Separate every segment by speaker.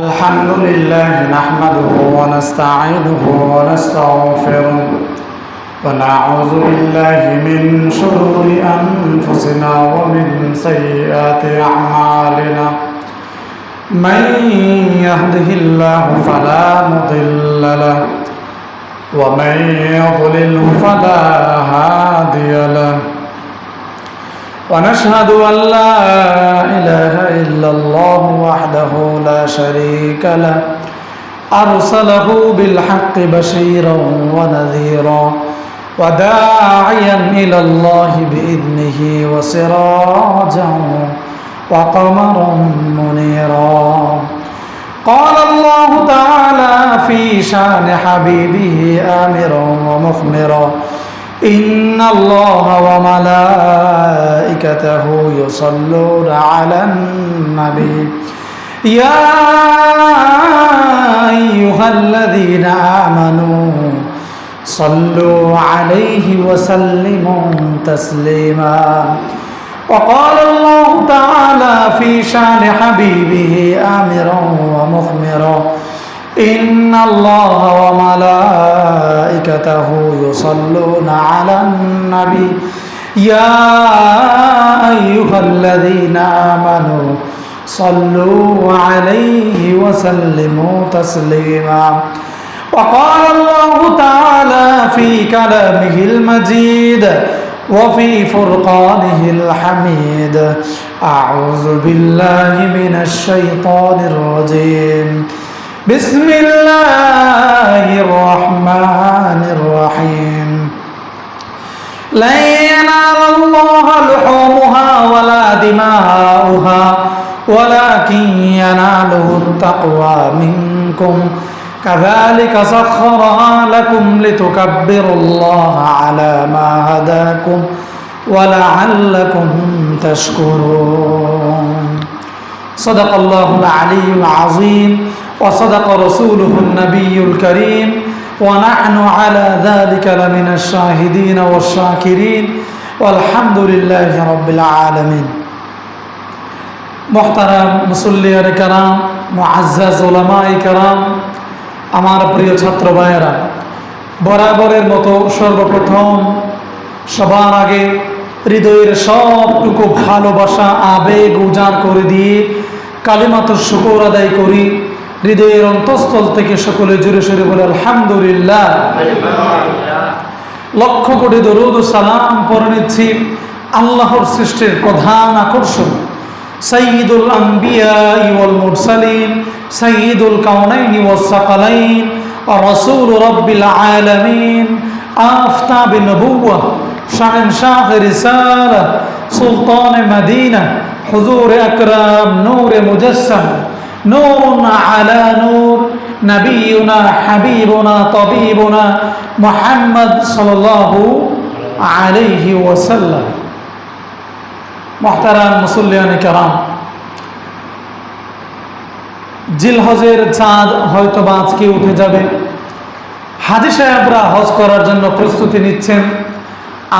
Speaker 1: الحمد لله نحمده ونستعينه ونستغفره ونعوذ بالله من شرور أنفسنا ومن سيئات أعمالنا من يهده الله فلا مضل له ومن يضلله فلا هادي له ونشهد أن لا إله إلا الله وحده لا شريك له أرسله بالحق بشيرا ونذيرا وداعيا إلى الله بإذنه وسراجا وقمرا منيرا قال الله تعالى في شان حبيبه آمرا ومخمرا إن الله وملائكته يصلون على النبي يا أيها الذين آمنوا صلوا عليه وسلموا تسليما وقال الله تعالى في شان حبيبه آمرا ومخمرا إن الله وملائكته يصلون على النبي يا أيها الذين آمنوا صلوا عليه وسلموا تسليما وقال الله تعالى في كلامه المجيد وفي فرقانه الحميد أعوذ بالله من الشيطان الرجيم بسم الله الرحمن الرحيم لن ينال الله لحومها ولا دماؤها ولكن يناله التقوى منكم كذلك سخرها لكم لتكبروا الله على ما هداكم ولعلكم تشكرون صدق الله العلي العظيم وصدق رسوله النبي الكريم ونحن على ذلك لمن الشاهدين والشاكرين والحمد لله رب العالمين محترم মুসল্লিয়ান کرام মুআজ্জাজ উলামায়ে کرام আমার প্রিয় ছাত্র ভাইয়েরা বরাবরের মতো সর্বপ্রথম সবার আগে হৃদয়ের সবটুকু ভালোবাসা আবেগ উজাড় করে দিয়ে কালিমাতুর শুকর আদায় করি হৃদয়ের অন্তঃস্থল থেকে সকলে জোরে সোরে বলে আলহামদুলিল্লাহ লক্ষ কোটি দরুদ ও সালাম পড়ে নিচ্ছি আল্লাহর সৃষ্টির প্রধান আকর্ষণ সাইয়্যিদুল আম্বিয়া ওয়াল মুরসালিন সাইয়্যিদুল কাউনাইনি ওয়াস সাকালাইন ওয়া রাসূল রাব্বিল আলামিন আফতাব নবুওয়া শাহেনশাহ রিসালা সুলতান মদিনা হুজুর আকরাম নূর মুজাসসাম نور على نور نبينا حبيبنا طبيبنا محمد صلى الله عليه وسلم محترم মুসল্লিয়ান کرام জিলহজের চাঁদ হয়তো বা আজকে উঠে যাবে হাজী সাহেবরা হজ করার জন্য প্রস্তুতি নিচ্ছেন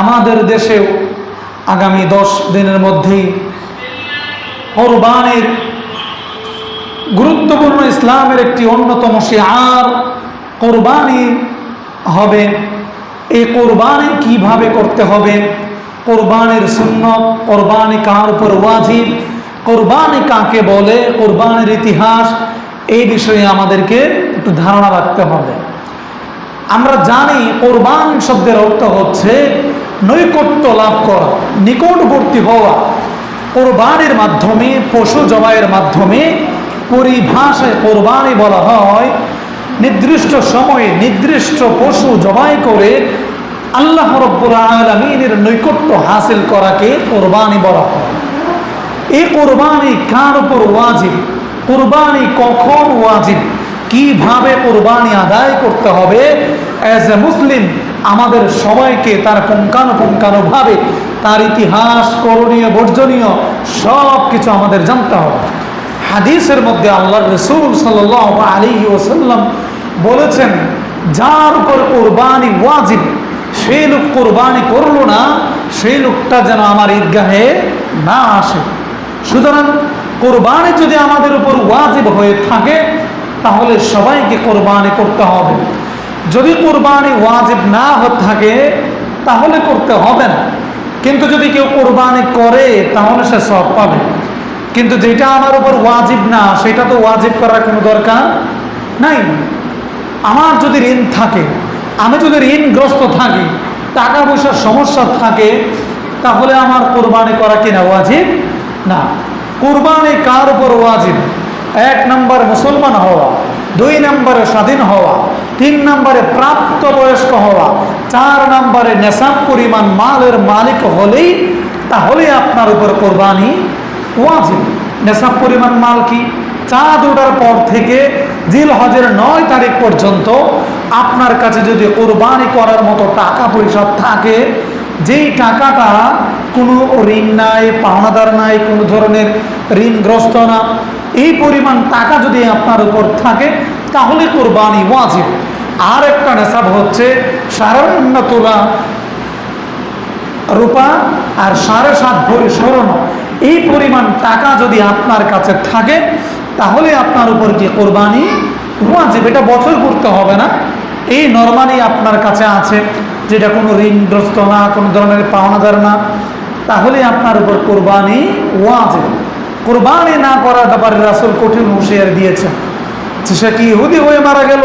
Speaker 1: আমাদের দেশেও আগামী 10 দিনের মধ্যেই কুরবানির গুরুত্বপূর্ণ ইসলামের একটি অন্যতম শিআর কুরবানি হবে এই কুরবানি কিভাবে করতে হবে কুরবানির সুন্নাত কুরবানি কার উপর ওয়াজিব কুরবানি কাকে বলে কুরবানির ইতিহাস এই বিষয়ে আমাদেরকে একটু ধারণা রাখতে হবে আমরা জানি কুরবান শব্দের অর্থ হচ্ছে নৈকট্য লাভ করা নিকটবর্তী হওয়া কুরবানির মাধ্যমে পশু জবাইয়ের মাধ্যমে পরিভাষায় কোরবানি বলা হয় নির্দিষ্ট সময়ে নির্দিষ্ট পশু জবাই করে আল্লাহ রাব্বুল আলামিনের নৈকট্য হাসিল করাকে কোরবানি বলা হয় এই কোরবানি কার উপর ওয়াজিব কোরবানি কখন ওয়াজিব কিভাবে কোরবানি আদায় করতে হবে অ্যাজ এ মুসলিম আমাদের সবাইকে তার পুঙ্খানুপুঙ্খানুভাবে তার ইতিহাস করণীয় বর্জনীয় সব কিছু আমাদের জানতে হবে হাদিসের মধ্যে আল্লাহর রাসূল সাল্লাল্লাহু আলাইহি ওয়াসাল্লাম বলেছেন যার উপর কুরবানি ওয়াজিব সেই লোক কুরবানি করলো না সেই লোকটা যেন আমার ঈদগাহে না আসে সুতরাং কোরবানি যদি আমাদের উপর ওয়াজিব হয়ে থাকে তাহলে সবাইকে কোরবানি করতে হবে। যদি কোরবানি ওয়াজিব না হয়ে থাকে তাহলে করতে হবে না, কিন্তু যদি কেউ কোরবানি করে তাহলে সে সওয়াব পাবে। কিন্তু যেটা আমার উপর ওয়াজিব না সেটা তো ওয়াজিব করার কোনো দরকার নাই। আমার যদি ঋণ থাকে, আমি যদি ঋণগ্রস্ত থাকি, টাকা পয়সার সমস্যা থাকে, তাহলে আমার কোরবানি করা কিনা ওয়াজিব না। কোরবানি কার উপর ওয়াজিব? 1 নম্বরে মুসলমান হওয়া, 2 নম্বরে স্বাধীন হওয়া, 3 নম্বরে প্রাপ্তবয়স্ক হওয়া, 4 নম্বরে নেশাব পরিমাণ মালের মালিক হলেই তাহলে আপনার উপর কোরবানি ওয়াজিব। নেশাব পরিমাণ মাল কি? চাঁদ ওঠার পর থেকে জিলহজের 9 তারিখ পর্যন্ত আপনার কাছে যদি কোরবানি করার মতো টাকা পয়সা থাকে, যেই টাকাটা কোনো ঋণ নাই, পাওনাদার নাই, কোনো ধরনের ঋণগ্রস্ত না, এই পরিমাণ টাকা যদি আপনার উপর থাকে তাহলে কোরবানি ওয়াজিব। আর একটা নেশাব হচ্ছে 52 তোলা রূপা আর 7.5 ভরি স্বর্ণ। এই পরিমাণ টাকা যদি আপনার কাছে থাকে তাহলে আপনার উপর কি কোরবানি ওয়াজিব। এটা বছর করতে হবে না, এই নরমালি আপনার কাছে আছে, যেটা কোনো ঋণগ্রস্ত না, কোনো ধরনের পাওনাদার না, তাহলে আপনার উপর কোরবানি ওয়াজিব। কোরবানি না করার ব্যাপারে রাসূল কঠিন হুঁশিয়ারি দিয়েছেন। সে কি ইহুদি হয়ে মারা গেল?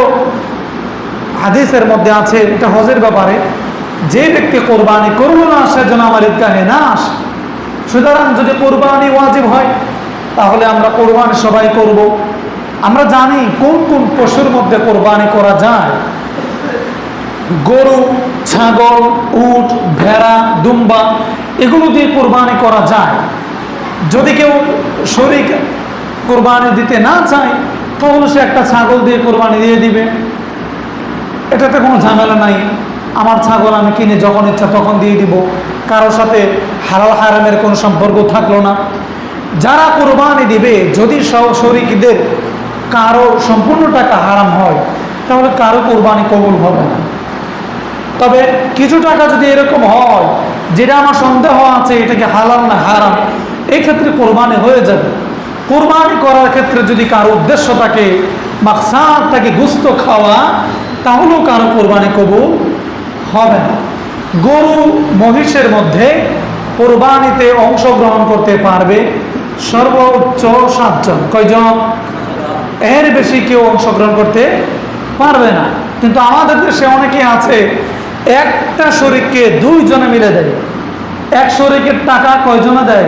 Speaker 1: হাদিসের মধ্যে আছে এটা হজের ব্যাপারে, যে ব্যক্তি কোরবানি করলো না সে যেন আমার ঈদগাহে না আসে। সুতরাং যদি কোরবানি ওয়াজিব হয় তাহলে আমরা কোরবানি সবাই করব। আমরা জানি কোন কোন পশুর মধ্যে কোরবানি করা যায়। গরু, ছাগল, উট, ভেড়া, দুম্বা এগুলো দিয়ে কোরবানি করা যায়। যদি কেউ শরীক কোরবানি দিতে না চায় তাহলে সে একটা ছাগল দিয়ে কোরবানি দিয়ে দিবে, এটাতে কোনো ঝামেলা নাই। আমার ছাগল আমি কিনে যখন ইচ্ছা তখন দিয়ে দিব, কারোর সাথে হালাল হারামের কোনো সম্পর্ক থাকলো না। যারা কোরবানি দিবে যদি শরীকদের কারো সম্পূর্ণ টাকা হারাম হয় তাহলে কারো কোরবানি কবুল হবে না। তবে কিছু টাকা যদি এরকম হয় যেটা আমার সন্দেহ আছে এটাকে হালাল না হারাম, এই ক্ষেত্রে কোরবানি হয়ে যাবে। কোরবানি করার ক্ষেত্রে যদি কারো উদ্দেশ্য থাকে, মাকসাদ থাকে গোশত খাওয়া, তাহলেও কারো কোরবানি কবুল হবে না। গরু মহিষের মধ্যে কোরবানিতে অংশগ্রহণ করতে পারবে সর্বোচ্চ 7 জন। কয়জন? এর বেশি কেউ অংশগ্রহণ করতে পারবে না। কিন্তু আমাদের দেশে অনেকে আছে একটা শরীককে 2 জনে মিলে দেয়। এক শরীকের টাকা কয়জনে দেয়?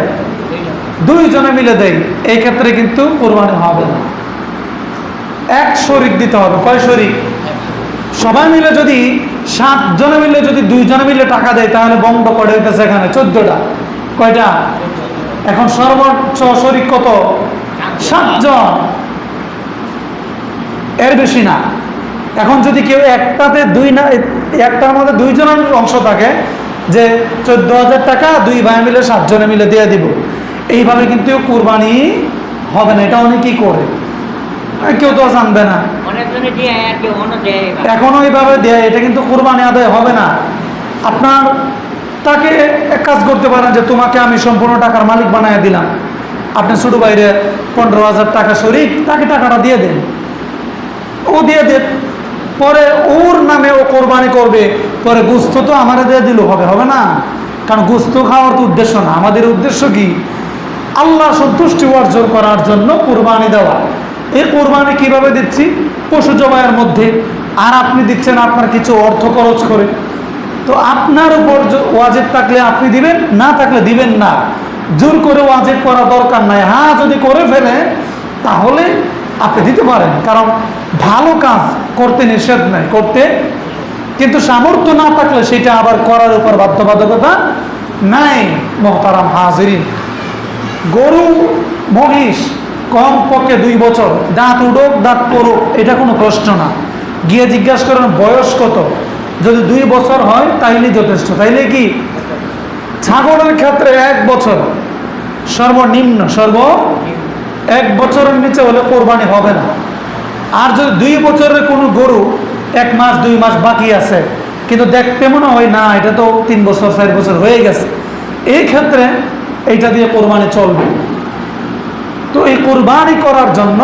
Speaker 1: 2 জনে মিলে দেয়। এই ক্ষেত্রে কিন্তু কোরবানি হবে না, এক শরীক দিতে হবে। কয় শরীক? সবাই মিলে যদি 7 জনে মিলে যদি 2 জনে মিলে টাকা দেয় তাহলে বন্ধ করে হইতেছে এখানে 14টা। কয়টা? এখন সর্বোচ্চ শরীক কত? 7 জন, এর বেশি না। এখন যদি কেউ একটাতে 2 না, একটার মধ্যে 2 জনের অংশ থাকে যে 14,000 টাকা 2 ভাই মিলে 7 জনে মিলে দিয়ে দিব, এইভাবে কিন্তু কোরবানি হবে না। এটা অনেকেই করে, কেউ তো জানবে না, এখনো এইভাবে দেয়, এটা কিন্তু কোরবানি আদায় হবে না। আপনার তাকে এক কাজ করতে পারেন যে তোমাকে আমি সম্পূর্ণ টাকার মালিক বানিয়ে দিলাম, আপনি ছোট বাইরে 15,000 টাকা শরীক, তাকে টাকাটা দিয়ে দেন, ও দিয়ে দেন, পরে ওর নামে ও কোরবানি করবে, পরে গোস্ত তো আমারে দিয়ে দিল হবে না। কারণ গোস্ত খাওয়ার তো উদ্দেশ্য না, আমাদের উদ্দেশ্য কি? আল্লাহ সন্তুষ্টি অর্জন করার জন্য কোরবানি দেওয়া। এই কোরবানি কিভাবে দিচ্ছি? পশু জবাইয়ের মধ্যে। আর আপনি দিচ্ছেন আপনার কিছু অর্থ খরচ করে। তো আপনার উপর ওয়াজিব থাকলে আপনি দিবেন, না থাকলে দিবেন না। জোর করে ওয়াজিব করা দরকার নাই। হ্যাঁ, যদি করে ফেলে তাহলে আপনি দিতে পারেন, কারণ ভালো কাজ করতে নিষেধ নাই, করতে, কিন্তু সামর্থ্য না থাকলে সেটা আবার করার উপর বাধ্যবাধকতা নাই। মোহতারাম হাজিরিন, গরু মহিষ কম পক্ষে 2 বছর, দাঁত উঠুক দাঁত পড়ুক এটা কোনো প্রশ্ন না। গিয়ে জিজ্ঞাসা করেন বয়স কত, যদি 2 বছর হয় তাইলে যথেষ্ট। তাইলে কি? ছাগলের ক্ষেত্রে 1 বছর সর্বনিম্ন, 1 বছরের নিচে হলে কোরবানি হবে না। আর যদি 2 বছরের কোনো গরু 1 মাস 2 মাস বাকি আছে কিন্তু দেখতে মনে হয় না এটা তো 3 বছর 4 বছর হয়ে গেছে, এই ক্ষেত্রে এইটা দিয়ে কোরবানি চলবে। তো এই কোরবানি করার জন্য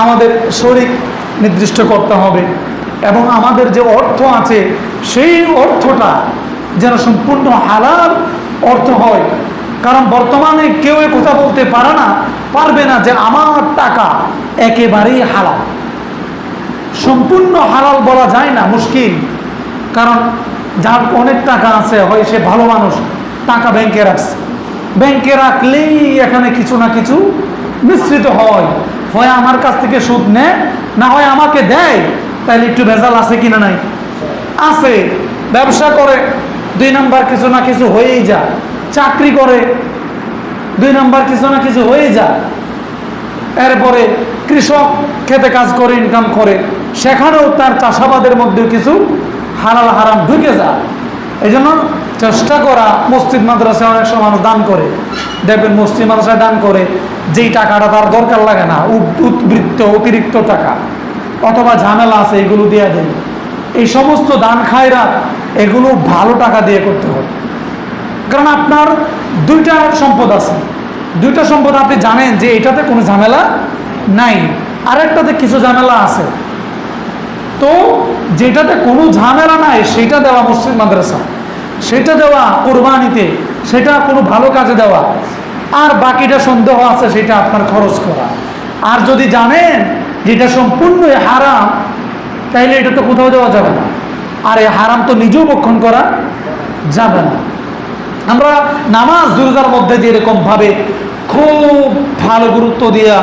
Speaker 1: আমাদের শরীর নির্দিষ্ট করতে হবে এবং আমাদের যে অর্থ আছে সেই অর্থটা যেন সম্পূর্ণ হালাল অর্থ হয়। কারণ বর্তমানে কেউ কথা বলতে পারবে না যে আমার টাকা একেবারেই হালাল। সম্পূর্ণ হালাল বলা যায় না, মুশকিল। কারণ যার অনেক টাকা আছে, হয় সে ভালো মানুষ, টাকা ব্যাংকে রাখছে, ব্যাংকে রাখলেই এখানে কিছু না কিছু মিশ্রিত হয় আমার কাছ থেকে সুদ নেয়, না হয় আমাকে দেয়। তাইলে একটু ভেজাল আছে কিনা? নাই, আছে। ব্যবসা করে 2 নাম্বার কিছু না কিছু হয়েই যায়, চাকরি করে 2 নাম্বার কিছু না কিছু হয়ে যায়। এরপরে কৃষক খেতে কাজ করে ইনকাম করে, সেখানেও তার চাষাবাদের মধ্যে কিছু হালাল হারাম ঢুকে যায়। এই জন্য চেষ্টা করা, মসজিদ মাদ্রাসায় অনেক সময় মানুষ দান করে, দেখবেন মসজিদ মাদ্রাসায় দান করে যেই টাকাটা তার দরকার লাগে না, উদ্বৃত্ত অতিরিক্ত টাকা অথবা ঝামেলা আছে, এগুলো দিয়ে দেয়। এই সমস্ত দান খায়রা এগুলো ভালো টাকা দিয়ে করতে হবে। কারণ আপনার 2টা সম্পদ আছে, 2টা সম্পদ আপনি জানেন যে এটাতে কোনো ঝামেলা নাই, আরেকটাতে কিছু ঝামেলা আছে। তো যেটাতে কোনো ঝামেলা নাই সেটা দেওয়া মসজিদ মাদ্রাসা, সেটা দেওয়া কোরবানিতে, সেটা কোনো ভালো কাজে দেওয়া। আর বাকিটা সন্দেহ আছে সেটা আপনার খরচ করা। আর যদি জানেন যেটা সম্পূর্ণই হারাম, তাইলে এটা তো কোথাও দেওয়া যাবে না। আর এই হারাম তো নিজেও ভক্ষণ করা যাবে না। আমরা নামাজ রোজার মধ্যে যে এরকমভাবে খুব ভালো গুরুত্ব দিয়া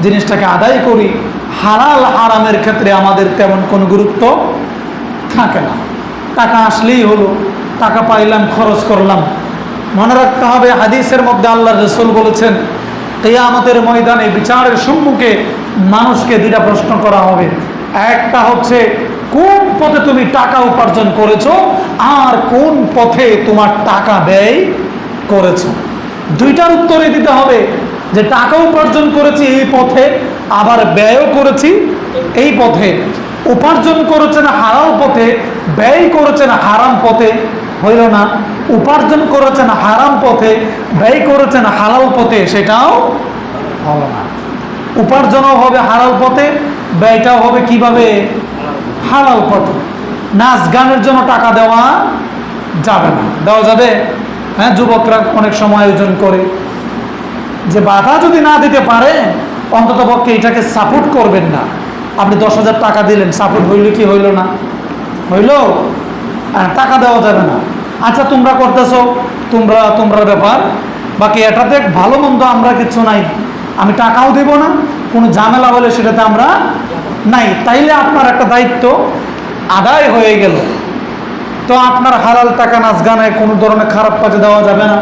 Speaker 1: জিনিসটাকে আদায় করি, হালাল হারামের ক্ষেত্রে আমাদের তেমন কোনো গুরুত্ব থাকে না। টাকা আসলেই হলো, টাকা পাইলাম, খরচ করলাম। মনে রাখতে হবে, হাদিসের মধ্যে আল্লাহর রাসূল বলেছেন, কিয়ামতের ময়দানে বিচারের সম্মুখে মানুষকে 2টা প্রশ্ন করা হবে। একটা হচ্ছে কোন পথে তুমি টাকা উপার্জন করেছো, আর কোন পথে তোমার টাকা ব্যয় করেছো। 2টার উত্তরে দিতে হবে যে টাকা উপার্জন করেছি এই পথে, আবার ব্যয়ও করেছি এই পথে। উপার্জন করেছেন হালাল পথে, ব্যয় করেছেন হারাম পথে, হইল না। উপার্জন করেছেন হারাম পথে, ব্যয় করেছেন হালাল পথে, সেটাও হলো না। উপার্জনও হবে হালাল পথে, ব্যয়টাও হবে কিভাবে? হালাল পথে। নাচ গানের জন্য টাকা দেওয়া যাবে না। দেওয়া যাবে? হ্যাঁ, যুবকরা অনেক সময় আয়োজন করে, যে বাধা যদি না দিতে পারে অন্তত পক্ষে এটাকে সাপোর্ট করবেন না। আপনি 10,000 টাকা দিলেন, সাপোর্ট হইল কি হইল না? হইল? টাকা দেওয়া যাবে না। আচ্ছা, তোমরা করতেছো, তোমরা ব্যাপার, বাকি এটাতে ভালো মন্দ আমরা কিচ্ছু নাই, আমি টাকাও দেব না, কোনো ঝামেলা হলে সেটাতে আমরা নাই। তাইলে আপনার একটা দায়িত্ব আদায় হয়ে গেল। তো আপনার হালাল টাকা নাচ গানে কোনো ধরনের খারাপ কাজে দেওয়া যাবে না।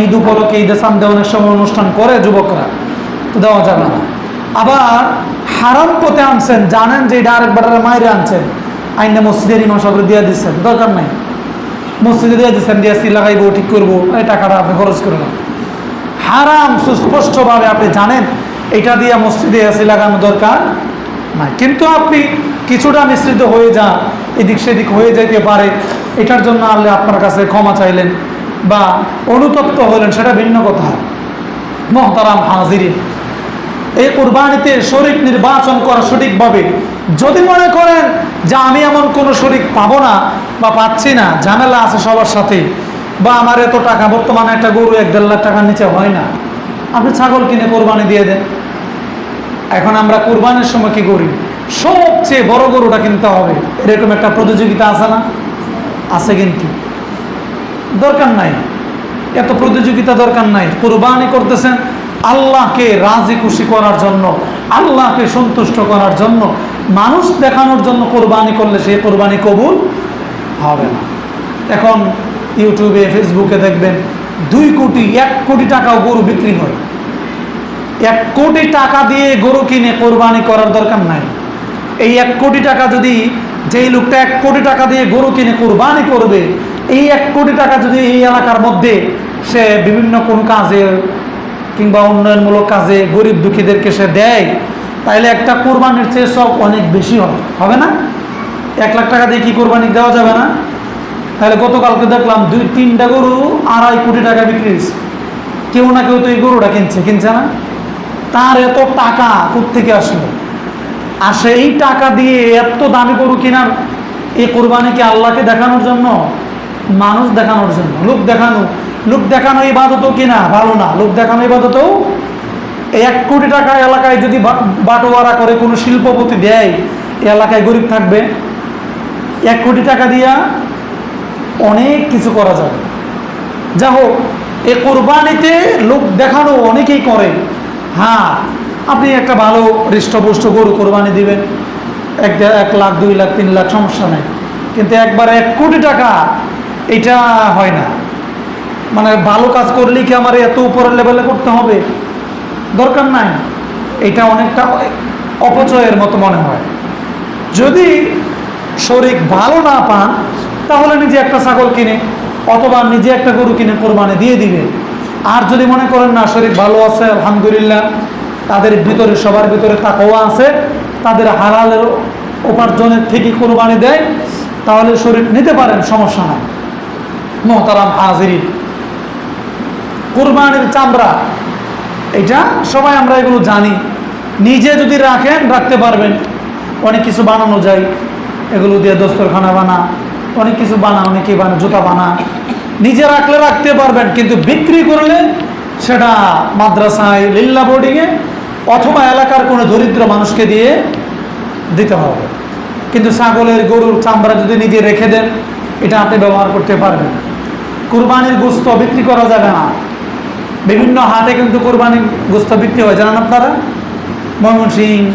Speaker 1: ঈদ উপলক্ষে, ঈদে সামদে অনেক সময় অনুষ্ঠান করে যুবকরা, তো দেওয়া যাবে না। আবার হারাম পথে আনছেন, জানেন যে এটা আরেকবার মায়ের আনছেন, আইনে মসজিদের ইমাম সাহেব দিয়ে দিচ্ছেন, দরকার নাই, মসজিদে দিয়ে দিচ্ছেন, দিয়ে লাগাইবো, ঠিক করবো, এই টাকাটা আপনি খরচ করবেন। হারাম সুস্পষ্টভাবে আপনি জানেন এটা দিয়ে মসজিদে এসি লাগানো দরকার নাই, কিন্তু আপনি কিছুটা মিশ্রিত হয়ে যান, এদিক সেদিক হয়ে যেতে পারে, এটার জন্য আল্লাহ আপনার কাছে ক্ষমা চাইলেন বা অনুতপ্ত হলেন, সেটা ভিন্ন কথা। মুহতারাম হাজিরিন, এই কুরবানিতে শরীক নির্বাচন করা সঠিকভাবে। যদি মনে করেন যে আমি এমন কোনো শরীক পাবো না বা পাচ্ছি না, ঝামেলা আছে সবার সাথে, বা আমার এত টাকা, বর্তমানে একটা গরু 1-1.5 লাখ টাকার নিচে হয় না, আপনি ছাগল কিনে কোরবানি দিয়ে দেন। এখন আমরা কোরবানির সময় কি করি? সবচেয়ে বড় গরুটা কিনতে হবে, এরকম একটা প্রতিযোগিতা আছে না? আছে, কিন্তু দরকার নাই, এত প্রতিযোগিতা দরকার নাই। কোরবানি করতেছেন আল্লাহকে রাজি খুশি করার জন্য, আল্লাহকে সন্তুষ্ট করার জন্য, মানুষ দেখানোর জন্য কোরবানি করলে সেই কোরবানি কবুল হবে না। এখন ইউটিউবে, ফেসবুকে দেখবেন 2 কোটি 1 কোটি টাকাও গরু বিক্রি হয়। 1 কোটি টাকা দিয়ে গরু কিনে কোরবানি করার দরকার নাই। এই 1 কোটি টাকা যদি, যেই লোকটা 1 কোটি টাকা দিয়ে গরু কিনে কোরবানি করবে, এই 1 কোটি টাকা যদি এই এলাকার মধ্যে সে বিভিন্ন কোন কাজে কিংবা উন্নয়নমূলক কাজে গরিব দুঃখীদেরকে সে দেয়, তাইলে একটা কোরবানির চেয়ে সব অনেক বেশি হবে না? 1 লাখ টাকা দিয়ে কি কোরবানি দেওয়া যাবে না? তাহলে গতকালকে দেখলাম 2-3টা গরু 2.5 কোটি টাকা বিক্রি হয়েছে। কেউ না কেউ তো এই গরুটা কিনছে না? তার এত টাকা কোত্থেকে আসলো? আর সেই টাকা দিয়ে এত দামি গরু কেনার, এই কোরবানি কি আল্লাহকে দেখানোর জন্য, মানুষ দেখানোর জন্য? লোক দেখানো ইবাদতও কিনা ভালো না। লোক দেখানো ইবাদতও 1 কোটি টাকা এলাকায় যদি বাটোয়ারা করে কোনো শিল্পপতি দেয়, এই এলাকায় গরিব থাকবে? 1 কোটি টাকা দিয়া অনেক কিছু করা যাবে। যা হোক, এই কোরবানিতে লোক দেখানো অনেকেই করে। হ্যাঁ, আপনি একটা ভালো হৃষ্টপুষ্ট গরু কোরবানি দিবেন, 1 লাখ 2 লাখ 3 লাখ, সমস্যা নেই। কিন্তু একবার 1 কোটি টাকা, এটা হয় না। মানে ভালো কাজ করলেই কি আমার এত উপরের লেভেলে করতে হবে? দরকার নাই। এটা অনেকটা অপচয়ের মতো মনে হয়। যদি শরীর ভালো না পান, তাহলে নিজে একটা ছাগল কিনে অথবা নিজে একটা গরু কিনে কোরবানি দিয়ে দিবেন। আর যদি মনে করেন না, শরীর ভালো আছে, আলহামদুলিল্লাহ, তাদের ভিতরে, সবার ভিতরে তাকওয়া আছে, তাদের হালালের উপার্জনের থেকে কোরবানি দেয়, তাহলে শরীর নিতে পারেন, সমস্যা নাই। মুহতারাম হাজিরিন, কোরবানির চামড়া, এটা সবাই আমরা এগুলো জানি। নিজে যদি রাখতে পারবেন, অনেক কিছু বানানো যায় এগুলো দিয়ে। দস্তরখানা বানা, অনেক কিছু বানা, অনেকে বানা, জুতা বানা। নিজে রাখতে পারবেন, কিন্তু বিক্রি করলে সেটা মাদ্রাসায়, লিল্লা বোর্ডিংয়ে অথবা এলাকার কোনো দরিদ্র মানুষকে দিয়ে দিতে হবে। কিন্তু ছাগলের, গরুর চামড়া যদি নিজে রেখে দেন, এটা আপনি ব্যবহার করতে পারবেন। কুরবানির গোশত বিক্রি করা যাবে না। বিভিন্ন হাটে কিন্তু কোরবানির গোশত বিক্রি হয়, জানেন আপনারা? ময়মনসিংহ,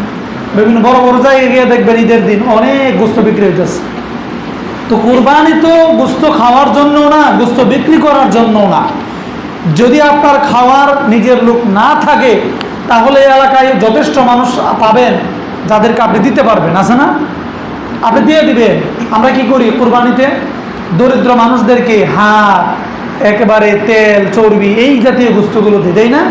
Speaker 1: বিভিন্ন বড় বড় জায়গায় গিয়ে দেখবেন ঈদের দিন অনেক গোশত বিক্রি হইতেছে। তো কোরবানি তো গোশত খাওয়ার জন্য না, গোশত বিক্রি করার জন্য না। যদি আপনার খাওয়ার নিজের লোক না থাকে, তাহলে এলাকায় যথেষ্ট মানুষ পাবেন যাদেরকে আপনি দিতে পারবেন, আছে না? আপনি দিয়ে দিবেন। আমরা কি করি কোরবানিতে? দরিদ্র মানুষদেরকে হাড়, একেবারে তেল, চর্বি, এই জাতীয় গোশতগুলো দিই, তাই না?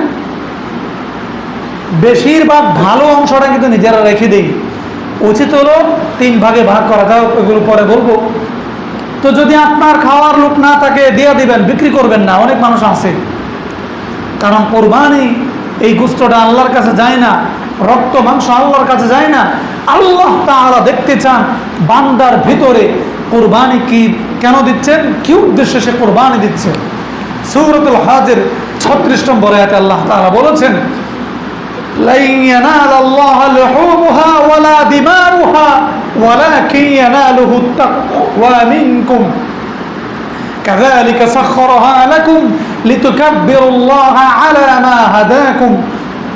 Speaker 1: বেশিরভাগ ভালো অংশটা কিন্তু নিজেরা রেখে দিই। উচিত হলো 3 ভাগে ভাগ করা, যাও ওইগুলো পরে বলবো। তো যদি আপনার খাওয়ার লোক না থাকে, দিয়ে দিবেন, বিক্রি করবেন না। অনেক মানুষ আছে, কারণ কোরবানি এই গোশতটা আল্লাহর কাছে যায় না, রক্ত মাংস আল্লাহর কাছে যায় না। আল্লাহ তাআলা দেখতে চান বান্দার ভিতরে কোরবানি কি কেন দিচ্ছেন, কি উদ্দেশ্যে সে কোরবানি দিচ্ছে। সূরাতুল হজের 36 নম্বর আয়াতে আল্লাহ তাআলা বলেছেন, লা ইয়ানালাল্লাহু লুহুমুহা ওয়ালা দিমাউহা ওয়ালাকিন ইয়ানালুহু তাকওয়া মিনকুম কাযালিকা সাখখারাহা লাকুম লিতুকাব্বিরুল্লাহা আলা মা হাদাকুম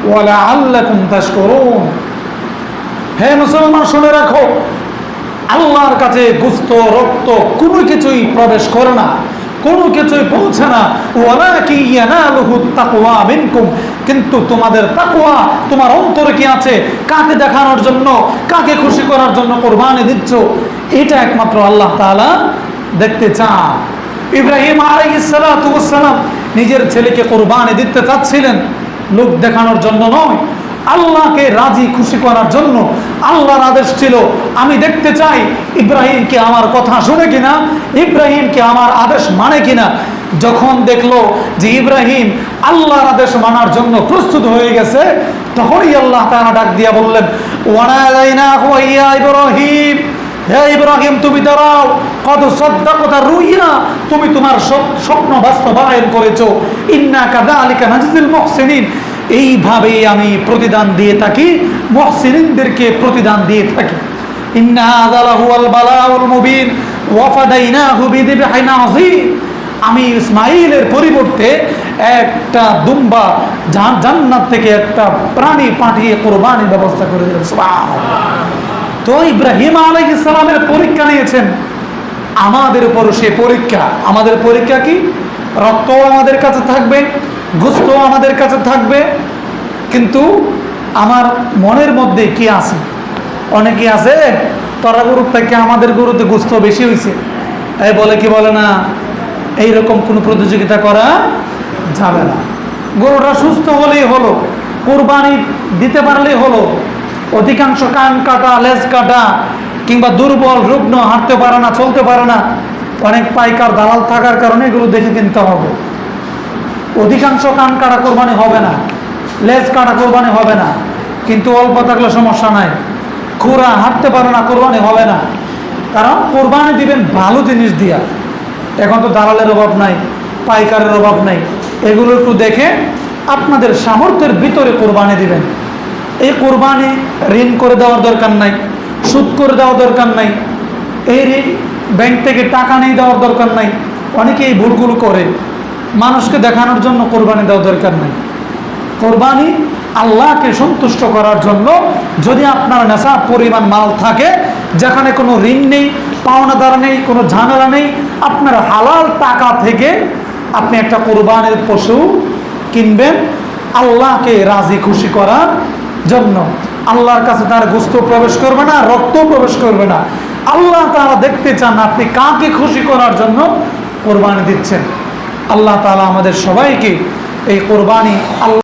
Speaker 1: ওয়া লাআল্লাকুম তাশকুরুন। হে মুসলমান, শুনে রাখো, আল্লাহর কাছে গোশত, রক্ত কোনো কিছুই প্রবেশ করে না, কোনো কিছুই পৌঁছে না। ওয়ালাকিন ইয়ানালুহু তাকওয়া মিনকুম, কিন্তু তোমাদের তাকওয়া, তোমার অন্তরে কি আছে, কাকে দেখানোর জন্য, কাকে খুশি করার জন্য কোরবানি দিচ্ছ, এটা একমাত্র আল্লাহ তাআলা দেখতে চান। ইব্রাহিম আলাইহিস সালাতু ওয়াস সালাম নিজের ছেলেকে কোরবানি দিতে চাচ্ছিলেন, লোক দেখানোর জন্য নয়, আল্লাহকে রাজি খুশি করার জন্য। আল্লাহর আদেশ ছিল, আমি দেখতে চাই ইব্রাহিম কি আমার কথা শুনে কিনা, ইব্রাহিম কি আমার আদেশ মানে কিনা। যখন দেখলো যে ইব্রাহিম আল্লাহর আদেশ মানার জন্য প্রস্তুত হয়ে গেছে, তখনই আল্লাহ তাআলা ডাক দিয়া বললেন, ওয়ানাদাইনাহু ইয়া ইব্রাহিম, হে ইব্রাহিম তুমি দাঁড়াও, কদ সাদ্দাকতা রুইয়া, তুমি তোমার স্বপ্ন বাস্তবায়ন করেছো। ইন্না কাযালিকা নাজজিল মুহসিনিন, এইভাবেই আমি প্রতিদান দিয়ে থাকি, মুহসিনদেরকে প্রতিদান দিয়ে থাকি। ইন্না হাযা লাহুল বালাউল মুবিন ওয়া ফাদাইনাহু বিযিবহিন আযীম, আমি ইসমাঈলের পরিবর্তে একটা দুম্বা জান্নাত থেকে একটা প্রাণী পাঠিয়ে কোরবানির ব্যবস্থা করে দিলেন। সুবহানাল্লাহ। তো ইব্রাহিম আলাইহিস সালামের পরীক্ষা নিয়েছেন, আমাদের উপর সে পরীক্ষা। আমাদের পরীক্ষা কি? রক্ত আমাদের কাছে থাকবে, গোশত আমাদের কাছে থাকবে, কিন্তু আমার মনের মধ্যে কি আছে? অনেকে আছে তোরা গরুর থেকে আমাদের গরুতে গোশত বেশি হয়েছে, এই বলে কি বলে না, এইরকম কোনো প্রতিযোগিতা করা যাবে না। গরুটা সুস্থ হলেই হলো, কোরবানি দিতে পারলেই হলো। অধিকাংশ কান কাটা, লেজ কাটা, কিংবা দুর্বল, রুগ্ন, হাঁটতে পারে না, চলতে পারে না, অনেক পাইকার দালাল থাকার কারণে এগুলো দেখে কিনতে হবে। অধিকাংশ কান কাটা কোরবানি হবে না। লেজ কাটা কোরবানি হবে না, কিন্তু অল্প থাকলে সমস্যা নাই, খুরা হাঁটতে পারে না কোরবানি হবে না। কারণ কোরবানি দিবেন ভালো জিনিস দিয়া। এখন তো দালালের অভাব নাই, পাইকারের অভাব নাই, এগুলো একটু দেখে আপনাদের সামর্থ্যের ভিতরে কোরবানি দিবেন। এই কোরবানি ঋণ করে দেওয়ার দরকার নাই, সুদ করে দেওয়ার দরকার নাই, এই ঋণ ব্যাংক থেকে টাকা নিয়ে দেওয়ার দরকার নাই। অনেকে এই ভুলগুলো করে, মানুষকে দেখানোর জন্য কোরবানি দেওয়ার দরকার নাই। কোরবানি আল্লাহকে সন্তুষ্ট করার জন্য, যদি আপনার নেশাব পরিমাণ মাল থাকে, যেখানে কোনো ঋণ নেই, পাওনাদার নেই, কোনো ঝামেলা নেই, আপনার হালাল টাকা থেকে আপনি একটা কোরবানির পশু কিনবেন আল্লাহকে রাজি খুশি করার জন্য। আল্লাহর কাছে তার গোশত প্রবেশ করবে না, রক্ত প্রবেশ করবে না। আল্লাহ তাআলা দেখতে চান আপনি কাকে খুশি করার জন্য কোরবানি দিচ্ছেন। আল্লাহ তাআলা আমাদের সবাইকে এই কোরবানি আল্লাহ